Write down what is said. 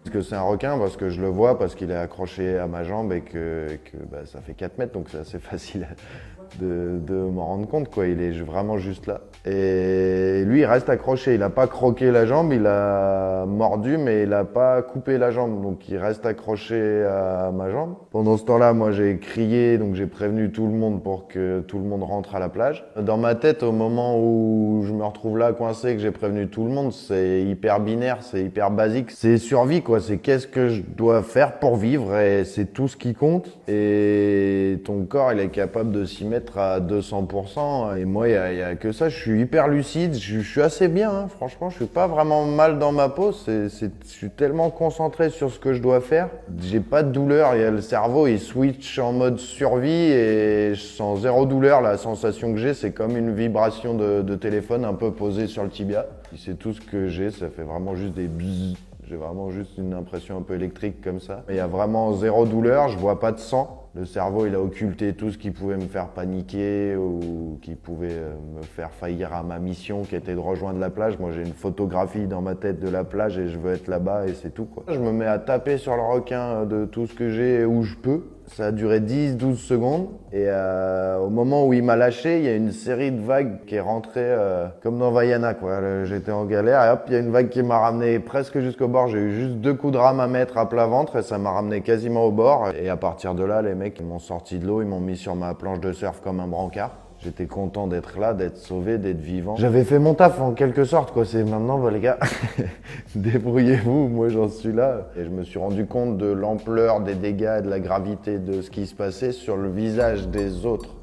Parce que c'est un requin, parce que je le vois, parce qu'il est accroché à ma jambe et que ça fait 4 mètres, donc c'est assez facile de m'en rendre compte, quoi. Il est vraiment juste là. Et lui, il reste accroché. Il n'a pas croqué la jambe, il a mordu, mais il n'a pas coupé la jambe. Donc il reste accroché à ma jambe. Pendant ce temps-là, moi, j'ai crié, donc j'ai prévenu tout le monde pour que tout le monde rentre à la plage. Dans ma tête, au moment où je me retrouve là coincé, que j'ai prévenu tout le monde, c'est hyper binaire, c'est hyper basique. C'est survie, quoi. C'est qu'est-ce que je dois faire pour vivre et c'est tout ce qui compte. Et ton corps, il est capable de s'y mettre à 200%. Et moi, il y a que ça. Je suis hyper lucide. Je suis assez bien, hein. Franchement, je suis pas vraiment mal dans ma peau. Je suis tellement concentré sur ce que je dois faire. J'ai pas de douleur. Il y a le cerveau, il switch en mode survie et je sens zéro douleur. La sensation que j'ai, c'est comme une vibration de téléphone un peu posée sur le tibia. C'est tout ce que j'ai. Ça fait vraiment juste des bzzz. J'ai vraiment juste une impression un peu électrique comme ça. Il y a vraiment zéro douleur, je vois pas de sang. Le cerveau, il a occulté tout ce qui pouvait me faire paniquer ou qui pouvait me faire faillir à ma mission qui était de rejoindre la plage. Moi, j'ai une photographie dans ma tête de la plage et je veux être là-bas et c'est tout, quoi. Je me mets à taper sur le requin de tout ce que j'ai où je peux. Ça a duré 10-12 secondes et au moment où il m'a lâché, il y a une série de vagues qui est rentrée comme dans Vaiana, quoi. J'étais en galère et hop, il y a une vague qui m'a ramené presque jusqu'au bord. J'ai eu juste 2 coups de rame à mettre à plat ventre et ça m'a ramené quasiment au bord. Et à partir de là, les mecs ils m'ont sorti de l'eau, ils m'ont mis sur ma planche de surf comme un brancard. J'étais content d'être là, d'être sauvé, d'être vivant. J'avais fait mon taf en quelque sorte, quoi. C'est maintenant, bah, les gars, débrouillez-vous, moi j'en suis là. Et je me suis rendu compte de l'ampleur des dégâts et de la gravité de ce qui se passait sur le visage des autres.